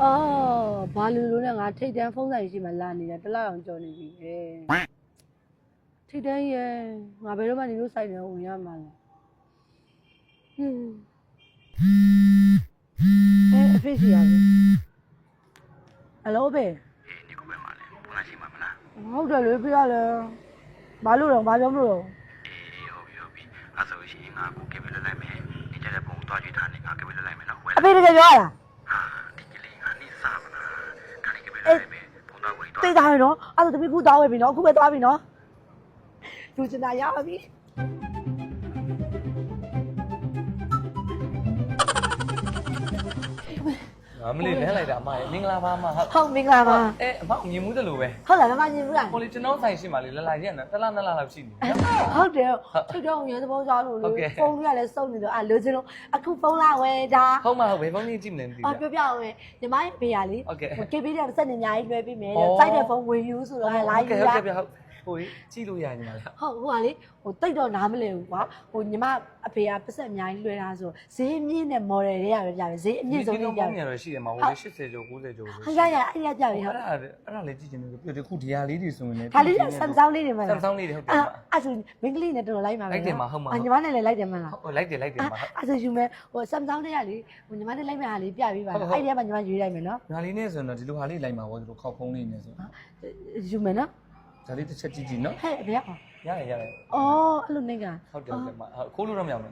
哦，ဘာလူလိုနဲ့ငါထိတ်တန်းဖုန်းဆိုင်ရှိမှလာနေတာတစ်လောက်အောင်ကြော်နေပြီပဲထိတ်တန်းရဲ့ငါဘယ်တော့မှနေလို့ဆိုင်တယ်ဝင်ရမှာလဲအဖေစီရပြီဟယ်လိုဖေ你可别骂了，不拿钱嘛不拿。ဟုတ်တယ်လေဖေရလဲဘာလို့တော့ဘာပြောမလို့ဟုတ်ပြီ，အဲ့ဆိုရှင်ငါကိုကေဘီလွတ်လိုက်မယ်။ဒီကြတဲ့ပုံသွားကြည့်ထားနေငါကေဘီလွတ်လိုက်မယ်နော်။ အဖေတကယ်ပြောရလားဒီကလေးငါနေစားမလား။ခါလေးကေဘီလွတ်လိုက်မယ်။ပုံသွားဝင်သွား သိသားရနော်အဲ့ဒါတပည့်ခုသွားဝယ်ပြီနော်အခုပဲသွားပြီနော်လူချင်တာရပါပြီမလေးလဲလိုက်တာအမရေမင်္ဂလာပါအမဟုတ်မင်္ဂလာပါအမမြင်မှုတယ်လို့ပဲဟုတ်လားမမမြင်ဘူးလားဟိုလေကျွန်တော်ဆိုင်ရှိမှလေလလာရက်နော်တစ်လနှစ်လလောက်ရှိနေပြီ ဟုတ်တယ်ထိတ်တော့ရဲသဘောစားလို့လေဖုန်းကြီးကလည်းစုံနေတော့လိုချင်လို့အခုဖုန်းလာဝယ်တာ ဟုတ်မှာဟုတ်ဘယ်ဖုန်းကြီးကြည့်မလဲမသိဘူးပြောပြအောင်ညီမရဲ့ဖေရလေ KB တဲ့စက်နေအများကြီးလွှဲပေးမယ်တဲ့စိုက်တဲ့ဖုန်းဝယ်ယူဆိုတော့လာယူရဟုတ်ကဲ့ဟုတ်ဟိုကြည့်လို့ရညီမလေးဟုတ်ဟိုကလေဟိုတိတ်တော့နားမလဲဘူးကွာဟိုညီမအဖေကပတ်စက်အများကြီးလွှဲတာဆိုဈေးမြင့်တဲ့ model တွေကပဲပြတယ်ဈေးအမြင့်ဆုံးတွေပြတယ်ဒီတော့ရှိတယ်မှာဟိုလေ80ကျော်90ကျော်ဟုတ်ရအဲ့ရပြပြီဟုတ်အဲ့ဒါလေးကြည့်ချင်တယ်ပြဒီခုဒီဟာလေးတွေဆိုရင်လည်းဒါလေးဆမ်ဆောင်းလေးတွေမှာဆမ်ဆောင်းလေးတွေဟုတ်တယ်မှာအဲ့ဆိုမင်းကလေးနဲ့တော်တော်လိုက်ပါပဲလိုက်တယ်မှာဟုတ်မှာညီမနဲ့လည်းလိုက်တယ်မလားဟုတ်လိုက်တယ်မှာအဲ့ဆိုယူမယ်ဟိုဆမ်ဆောင်းတွေကလေဟိုညီမနဲ့လိုက်မယ်ဟာလေးပြပြီးပါအဲ့ဒီကမှညီမယူလိုက်မယ်နော်ညာလေးနဲ့ဆိုတော့ဒီလိုဟာလေးလိုက်မှာပေါ့ဒီလိုခောက်ဖုံးလေးနဲ့ဆိုယူမယ်နော်ဒါလေးတစ်ချက်ကြည့်ကြည့်နော်ဟဲ့ဗျာရတယ်အော်အဲ့လိုနေကဟုတ်တယ်ခိုးလို့တော့မရဘူး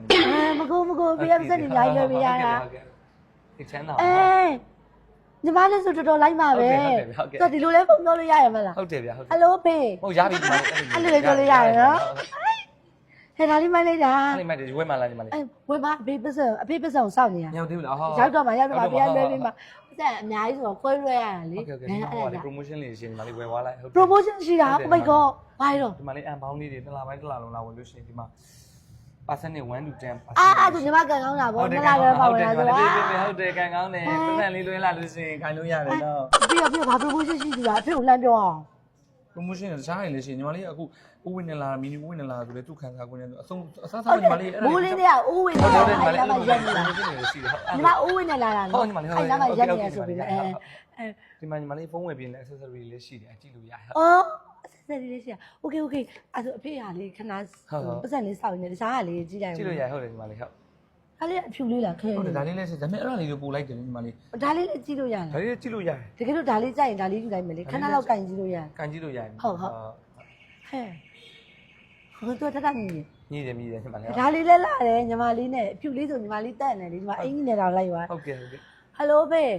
မကိုဘေးရစက်နေညာရွယ်ပေးရတာဒီချမ်းသာညီမလည်းဆိုတော်တော်လိုက်ပါပဲဆိုဒီလိုလဲပုံပြောလို့ရရမလားဟုတ်တယ်ဗျာဟုတ်ဟယ်လိုဖေးဟုတ်ရပြီဒီမှာအဲ့လိုပြောလို့ရတယ်နော်ဟဲ့ဒါလေးမလိုက်တာအဲ့ဒီမိုက်တွေဝဲမှလာညီမလေးဝဲမအဖေးပစံကိုစောင့်နေတာရောက်သေးဘူးလားဟုတ်ရောက်တော့မှဖေးလွှဲပေးမှာပစံအများကြီးဆိုတော့ခွဲလွှဲရတာလေဟုတ်ကဲ့ဟုတ်ကဲ့ promotion လေးရှင်ညီမလေးဝယ်သွားလိုက်ဟုတ် promotion ရှိတာကိုမိတ်ကောဘာလို့ဒီမှာလေးအန်ဘောင်းလေးတွေတစ်လပိုင်းတစ်လလုံးလာဝင်လို့ရှိရင်ဒီမှာ percentage 1 to 10အဲ့ဒါညီမကန်ကောင်းတာဗောနှစ်လလည်းပါဝင်လာဆိုဟုတ်တယ်ကန်ကောင်းတယ်ပတ်စံလေးလွှဲလာလို့ရှိရင်ခိုင်လို့ရတယ်နော်ပြီးတော့ဘာ promotion ရှိသေးလားအဖေကိုလှမ်းပြောအောင် promotion တခြားရင်လည်းရှိညီမလေးအခုဥဝင်နေလာမီနီဥဝင်နေလာဆိုလေသူခံစားခွင့်နဲ့အဆုံးအစားစားညီမလေးအဲ့ဒါမိုးလေးတွေကဥဝင်နေတာအဲ့ဒါမှရက်နေတာရှိတယ်ဟုတ်ညီမဥဝင်နေလာတာနော်ဟုတ်ညီမလေးဟုတ်အဲ့ဒါမှရက်နေဆိုပြီးဒီမှာညီမလေးဖုန်းဝယ်ပြီးတဲ့ accessory လေးရှိတယ်အကြည့်လို့ရတယ်အော် accessory လေးရှိရ okay okay အဲ့ဆိုအဖေဟာလေးခဏပတ်စံလေးစောင့်နေတခြားဟာလေးကြည့်လိုက်ကြည့်လို့ရဟုတ်တယ်ညီမလေးဟုတ်အဲ့လေးအဖြူလေးလားခဲဟုတ်တယ်ဒါလေးလည်းဒါပေမဲ့အဲ့ဒါလေးကိုပို့လိုက်တယ်ညီမလေးဒါလေးလည်းကြည့်လို့ရလားဒါလေးကြည့်လို့ရတယ်တကယ်လို့ဒါလေးကြိုက်ရင်ဒါလေးယူလိုက်မယ်လေခဏလောက်ကင်ကြည့်လို့ရတယ်ကန်ကြည့်လို့ရတယ်ဟုတ်ဟဲ့ဟိုတော့တတ်မြည်ညီတယ်ညီမလေးဒါလေးလည်းလာတယ်ညီမလေးနဲ့အဖြူလေးဆိုညီမလေးတက်နေလေညီမအင်ကြီးနဲ့တော့လိုက်သွားဟုတ်ကဲ့ဟယ်လိုဖေး